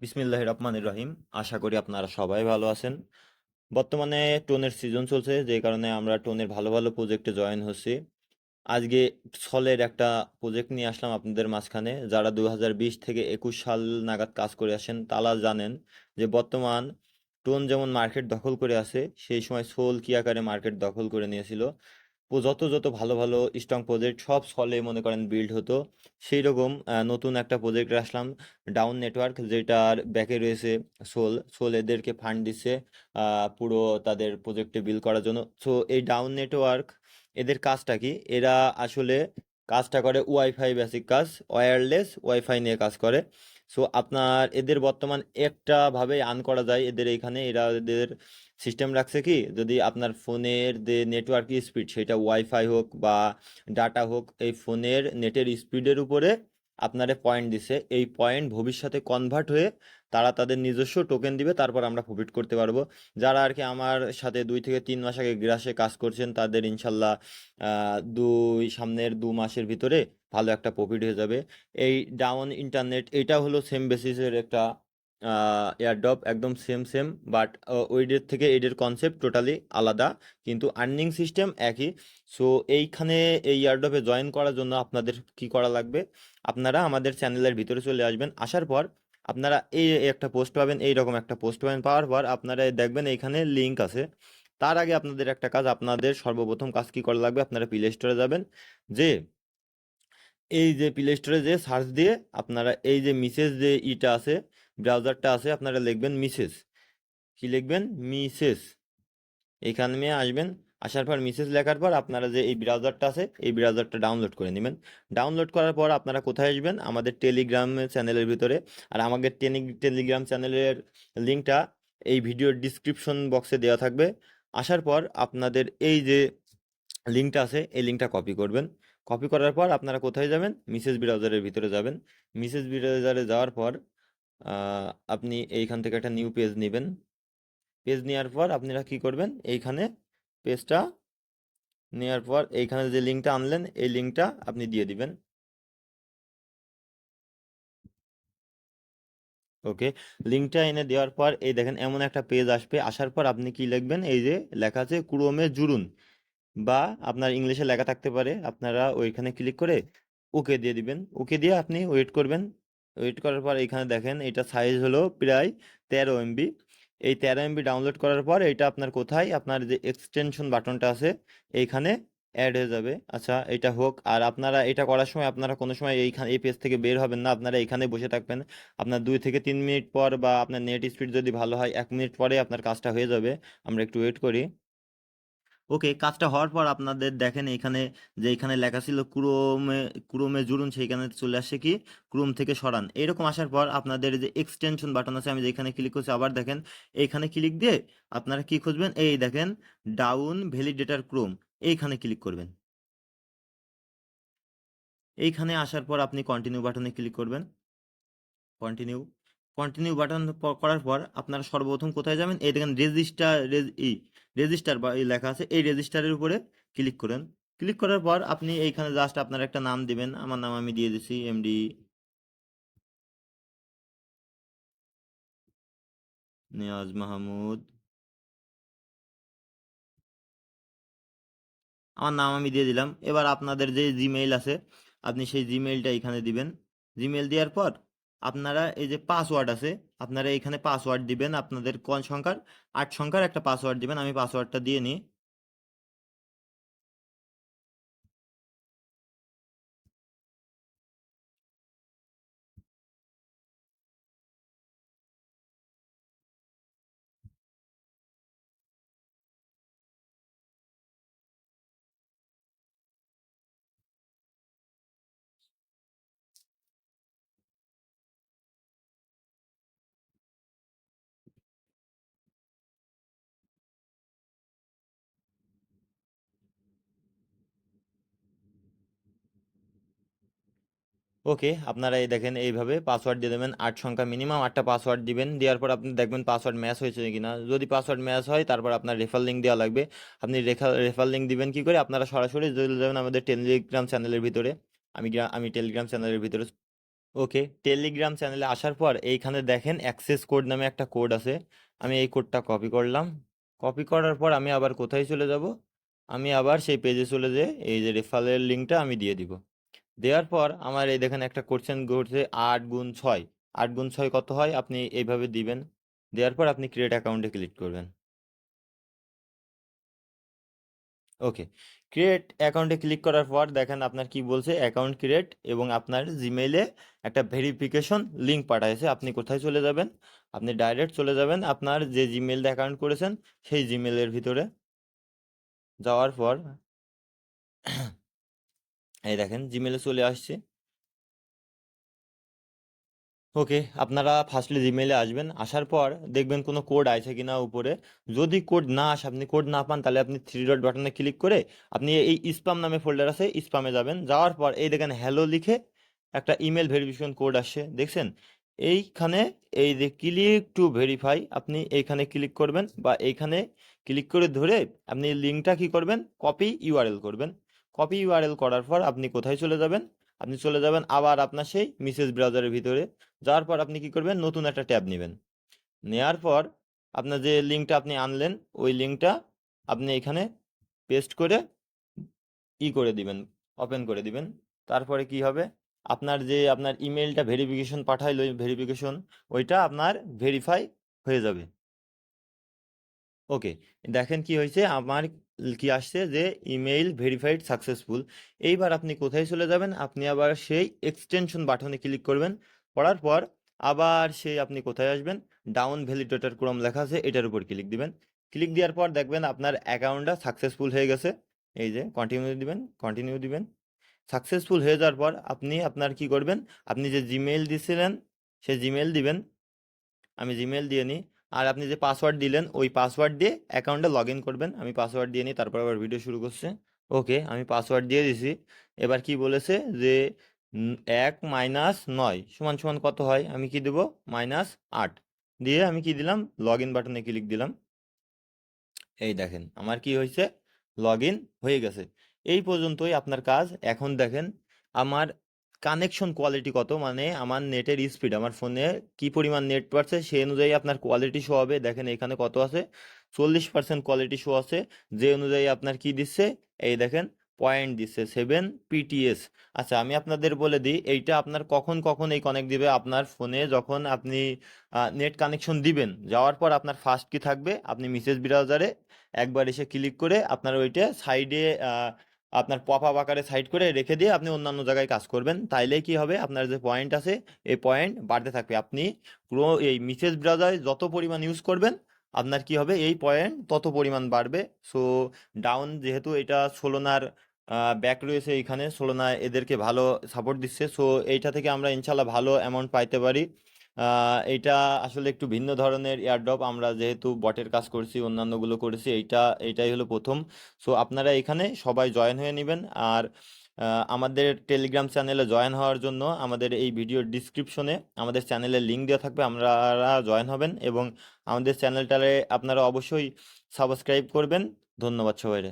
বিসমিল্লাহির রহমানির রহিম। আশা করি আপনারা সবাই ভালো আছেন। বর্তমানে টোনের সিজন চলছে, যে কারণে আমরা টোনের ভালো ভালো প্রজেক্টে জয়েন হচ্ছি। আজকে সলের একটা প্রজেক্ট নিয়ে আসলাম আপনাদের মাঝখানে। যারা 2020 থেকে 21 সাল নাগাদ কাজ করে আসেন তারা জানেন যে বর্তমান টোন যেমন মার্কেট দখল করে আছে, সেই সময় সোল কি আকারে মার্কেট দখল করে নিয়েছিল। যত যত ভালো ভালো স্ট্রং প্রজেক্ট সব সলে মনে করেন বিল্ড হতো। সেই রকম নতুন একটা প্রজেক্টে আসলাম, ডাউন নেটওয়ার্ক, যেটার ব্যাকে রয়েছে সোল। সোল এদেরকে ফান্ড দিচ্ছে পুরো তাদের প্রজেক্টে বিল্ড করার জন্য। সো এই ডাউন নেটওয়ার্ক এদের কাজটা কি? এরা আসলে কাজটা করে ওয়াইফাই বেসিক কাজ, ওয়্যারলেস ওয়াইফাই নিয়ে কাজ করে। সো আপনার এদের বর্তমান একটা ভাবে আর্ন করা যায় এদের এইখানে। এরা এদের সিস্টেম রাখছে কি, যদি আপনার ফোনের যে নেটওয়ার্ক স্পিড সেটা ওয়াইফাই হোক বা ডাটা হোক, এই ফোনের নেটের স্পিডের উপরে আপনারে পয়েন্ট দিছে। এই পয়েন্ট ভবিষ্যতে কনভার্ট হয়ে তারা তাদের নিজস্ব টোকেন দিবে, তারপর আমরা প্রফিট করতে পারবো। যারা আর কি আমার সাথে 2 থেকে 3 মাস আগে গ্রাসে কাজ করছেন তাদের ইনশাল্লাহ সামনের 2 মাসের ভিতরে ভালো একটা প্রফিট হয়ে যাবে। এই ডাউন ইন্টারনেট এটা হলো সেম বেসিসের একটা এয়ারড্রপ, একদম সেম সেম, বাট ওইদের থেকে এদের কনসেপ্ট টোটালি আলাদা, কিন্তু আর্নিং সিস্টেম একই। সো এইখানে এই এয়ারড্রপে জয়েন করার জন্য আপনাদের কি করা লাগবে? আপনারা আমাদের চ্যানেলের ভিতরে চলে আসবেন। আসার পর আপনারা এই একটা পোস্ট পাবেন, এইরকম একটা পোস্ট পাবেন। পাওয়ার পর আপনারা দেখবেন এইখানে লিঙ্ক আছে। তার আগে আপনাদের একটা কাজ, আপনাদের সর্বপ্রথম কাজ কি করা লাগবে? আপনারা প্লে স্টোরে যাবেন। যে এই যে প্লে স্টোরে যে সার্চ দিয়ে আপনারা এই যে মিসেস যে ইটা আছে, ব্রাউজারটা আছে, আপনারা লিখবেন মিসেস। কি লিখবেন? মিসেস। এখানে আসবেন। আসার পর মিসেস লেখার পর আপনারা যে এই ব্রাউজারটা আছে এই ব্রাউজারটা ডাউনলোড করে নেবেন। ডাউনলোড করার পর আপনারা কোথায় আসবেন? আমাদের টেলিগ্রাম চ্যানেলের ভিতরে। আর আমাদের টেলিগ্রাম চ্যানেলের লিঙ্কটা এই ভিডিওর ডিসক্রিপশন বক্সে দেওয়া থাকবে। আসার পর আপনাদের এই যে লিঙ্কটা আছে এই লিঙ্কটা কপি করবেন। কপি করার পর আপনারা কোথায় যাবেন? মিসেস ব্রাউজারের ভিতরে যাবেন। মিসেস ব্রাউজারে যাওয়ার পর আপনি এইখান থেকে একটা নিউ পেজ নেবেন। পেজ নেওয়ার পর আপনারা কি করবেন? এইখানে পেজটা নেওয়ার পর এইখানে যে লিঙ্কটা আনলেন এই লিঙ্কটা আপনি দিয়ে দিবেন। ওকে, লিঙ্কটা এনে দেওয়ার পর এই দেখেন এমন একটা পেজ আসবে। আসার পর আপনি কি লিখবেন? এই যে লেখা আছে ক্রোমে জুড়ুন, বা আপনার ইংলিশে লেখা থাকতে পারে, আপনারা ওইখানে ক্লিক করে ওকে দিয়ে দিবেন। ওকে দিয়ে আপনি ওয়েট করবেন। ওয়েট করার পর এখানে দেখেন এটা সাইজ হলো প্রায় 13 MB। এই 13 MB ডাউনলোড করার পর এটা আপনার কোথায়? আপনার যে এক্সটেনশন বাটনটা আছে এইখানে অ্যাড হয়ে যাবে। আচ্ছা, এটা হোক। আর আপনারা এটা করার সময় আপনারা কোনো সময় এইখানে এই পেজ থেকে বের হবেন না, আপনারা এখানে বসে থাকবেন। আপনার 2 থেকে 3 মিনিট পর, বা আপনার নেট স্পিড যদি ভালো হয় 1 মিনিট পরে আপনার কাজটা হয়ে যাবে। আমরা একটু ওয়েট করি। ওকে, কাজটা হওয়ার পর আপনাদের দেখেন এখানে যে এখানে লেখা ছিল ক্রোমে, ক্রোমে জুড়ুন, সেইখানে চলে আসছে কি ক্রোম থেকে সরান। এরকম আসার পর আপনাদের যে এক্সটেনশন বাটন আছে, আমি যেখানে ক্লিক করছি আবার দেখেন এইখানে ক্লিক দিয়ে আপনারা কি খুঁজবেন? এই দেখেন ডাউন ভ্যালিডেটর ক্রোম, এইখানে ক্লিক করবেন। এইখানে আসার পর আপনি কন্টিনিউ বাটনে ক্লিক করবেন। কন্টিনিউ, কন্টিনিউ বাটন করার পর আপনারা সর্বপ্রথম কোথায় যাবেন? এই দেখেন রেজিস্টার, রেজিস্টার বা এই লেখা আছে, এই রেজিস্টারের উপরে ক্লিক করেন। ক্লিক করার পর আপনি এইখানে জাস্ট আপনার একটা নাম দিবেন। আমার নাম আমি দিয়ে দিছি এমডি নিয়াজ মাহমুদ। আমার নাম আমি দিয়ে দিলাম। এবার আপনাদের যে জিমেইল আছে আপনি সেই জিমেইলটা এখানে দিবেন। জিমেইল দেওয়ার পর আপনারা এই যে পাসওয়ার্ড আছে, আপনারা এখানে পাসওয়ার্ড দিবেন। আপনাদের কোন সংখ্যার? 8 সংখ্যার একটা পাসওয়ার্ড দিবেন। আমি পাসওয়ার্ডটা দিয়ে নিই। ওকে, আপনারা এই দেখেন এইভাবে পাসওয়ার্ড দিয়ে দেবেন। 8 সংখ্যা, মিনিমাম 8টা পাসওয়ার্ড দিবেন। দেওয়ার পর আপনি দেখবেন পাসওয়ার্ড ম্যাচ হয়েছে কিনা। যদি পাসওয়ার্ড ম্যাচ হয় তারপর আপনার রেফার লিঙ্ক দেওয়া লাগবে। আপনি রেফার লিঙ্ক দিবেন কি করে? আপনারা সরাসরি চলে যাবেন আমাদের টেলিগ্রাম চ্যানেলের ভিতরে। আমি টেলিগ্রাম চ্যানেলের ভিতরে ওকে, টেলিগ্রাম চ্যানেলে আসার পর এইখানে দেখেন অ্যাক্সেস কোড নামে একটা কোড আছে। আমি এই কোডটা কপি করলাম। কপি করার পর আমি আবার কোথায় চলে যাব? আমি আবার সেই পেজে চলে যেয়ে এই যে রেফারেল লিঙ্কটা আমি দিয়ে দিব। দেওয়ার পর আমার এই দেখেন একটা কোশ্চেন ঘটছে 8 গুণ 6। 8 গুণ 6 কত হয়? আপনি এইভাবে দিবেন। দেওয়ার পর আপনি ক্রিয়েট অ্যাকাউন্টে ক্লিক করবেন। ওকে, ক্রিয়েট অ্যাকাউন্টে ক্লিক করার পর দেখেন আপনার কি বলছে, অ্যাকাউন্ট ক্রিয়েট, এবং আপনার জিমেইলে একটা ভেরিফিকেশন লিঙ্ক পাঠাইছে। আপনি কোথায় চলে যাবেন? আপনি ডাইরেক্ট চলে যাবেন আপনার যে জিমেইল অ্যাকাউন্ট করেছেন সেই জিমেইলের ভিতরে। যাওয়ার পর এই দেখেন জিমেইলে চলে আসছে। ওকে, আপনারা ফার্স্টলি জিমেইলে আসবেন। আসার পর দেখবেন কোনো কোড আছে কিনা উপরে। যদি কোড না আসে, আপনি কোড না পান, তাহলে আপনি থ্রি ডট বাটনে ক্লিক করে আপনি এই স্পাম নামে ফোল্ডার আছে, স্পামে যাবেন। যাওয়ার পর এই দেখেন হ্যালো লিখে একটা ইমেল ভেরিফিকেশন কোড আসছে, দেখছেন? এইখানে এই যে ক্লিক টু ভেরিফাই, আপনি এইখানে ক্লিক করবেন, বা এইখানে ক্লিক করে ধরে আপনি লিঙ্কটা কি করবেন, কপি ইউআরএল করবেন। কপি ইউআরএল করার পর আপনি কোথায় চলে যাবেন? আপনি চলে যাবেন আবার আপনার সেই মেসেজ ব্রাউজারের ভিতরে। যাওয়ার পর আপনি কি করবেন, নতুন একটা ট্যাব নেবেন। নেয়ার পর আপনার যে লিঙ্কটা আপনি আনলেন ওই লিঙ্কটা আপনি এখানে পেস্ট করে করে দিবেন, ওপেন করে দিবেন। তারপরে কি হবে, আপনার যে আপনার ইমেলটা ভেরিফিকেশন পাঠাইলো, ভেরিফিকেশন ওইটা আপনার ভেরিফাই হয়ে যাবে। ওকে, দেখেন কি হয়েছে আমার, কি আসছে যে ইমেইল ভেরিফাইড সাকসেসফুল। এইবার আপনি কোথায় চলে যাবেন? আপনি আবার সেই এক্সটেনশন বাটনে ক্লিক করবেন। করার পর আবার সেই আপনি কোথায় আসবেন? ডাউন ভ্যালিডেটর ক্রম লেখা আছে, এটার উপর ক্লিক দিবেন। ক্লিক দেওয়ার পর দেখবেন আপনার অ্যাকাউন্টটা সাকসেসফুল হয়ে গেছে। এই যে কন্টিনিউ দিবেন, কন্টিনিউ দিবেন। সাকসেসফুল হয়ে যাওয়ার পর আপনি আপনার কি করবেন, আপনি যে জিমেইল দিছিলেন সেই জিমেইল দিবেন। আমি জিমেল দিয়ে নিই। আর আপনি যে পাসওয়ার্ড দিলেন ওই পাসওয়ার্ড দিয়ে অ্যাকাউন্টে লগ ইন করবেন। আমি পাসওয়ার্ড দিয়ে নিই, তারপর আবার ভিডিও শুরু করছে। ওকে, আমি পাসওয়ার্ড দিয়ে দিছি। এবার কি বলেছে যে 1 - 9 সমান সমান কত হয়? আমি কি দেবো, -8 দিয়ে আমি কি দিলাম, লগ ইন বাটনে ক্লিক দিলাম। এই দেখেন আমার কি হয়েছে, লগ ইন হয়ে গেছে। এই পর্যন্তই আপনার কাজ। এখন দেখেন আমার কানেকশন কোয়ালিটি কত, মানে আমার নেটের স্পিড, আমার ফোনে কি পরিমাণ নেট পাচ্ছে সেই অনুযায়ী আপনার কোয়ালিটি শো হবে। দেখেন এখানে কত আছে, 40% কোয়ালিটি শো আছে। যে অনুযায়ী আপনার কি দিচ্ছে, এই দেখেন পয়েন্ট দিচ্ছে 7 PTS। আচ্ছা, আমি আপনাদের বলে দিই এইটা আপনার কখন কখন এই কানেক্ট দিবে। আপনার ফোনে যখন আপনি নেট কানেকশন দিবেন, যাওয়ার পর আপনার ফার্স্ট কি থাকবে, আপনি মেসেজ ব্রাউজারে একবার এসে ক্লিক করে আপনার ওইটা সাইডে আপনার পপ আপ আকারে সাইড করে রেখে দিয়ে আপনি অন্যান্য জায়গায় কাজ করবেন। তাইলে কি হবে, আপনার যে পয়েন্ট আছে এই পয়েন্ট বাড়তে থাকবে। আপনি পুরো এই মেসেজ ব্রাউজারে যত পরিমাণ ইউজ করবেন আপনার কি হবে, এই পয়েন্ট তত পরিমাণ বাড়বে। সো ডাউন, যেহেতু এটা সোলোনার ব্যাক রয়েছে, এখানে সোলোনা এদেরকে ভালো সাপোর্ট দিচ্ছে। সো এইটা থেকে আমরা ইনশাল্লাহ ভালো অ্যামাউন্ট পাইতে পারি। এইটা আসলে একটু ভিন্ন ধরনের এয়ারড্রপ। আমরা যেহেতু বটের কাজ করছি, অন্যান্যগুলো করেছি, এইটাই হলো প্রথম। সো আপনারা এখানে সবাই জয়েন হয়ে নেবেন। আর আমাদের টেলিগ্রাম চ্যানেলে জয়েন হওয়ার জন্য আমাদের এই ভিডিওর ডিসক্রিপশনে আমাদের চ্যানেলের লিঙ্ক দেওয়া থাকবে, আপনারা জয়েন হবেন এবং আমাদের চ্যানেলটারে আপনারা অবশ্যই সাবস্ক্রাইব করবেন। ধন্যবাদ সবাইকে।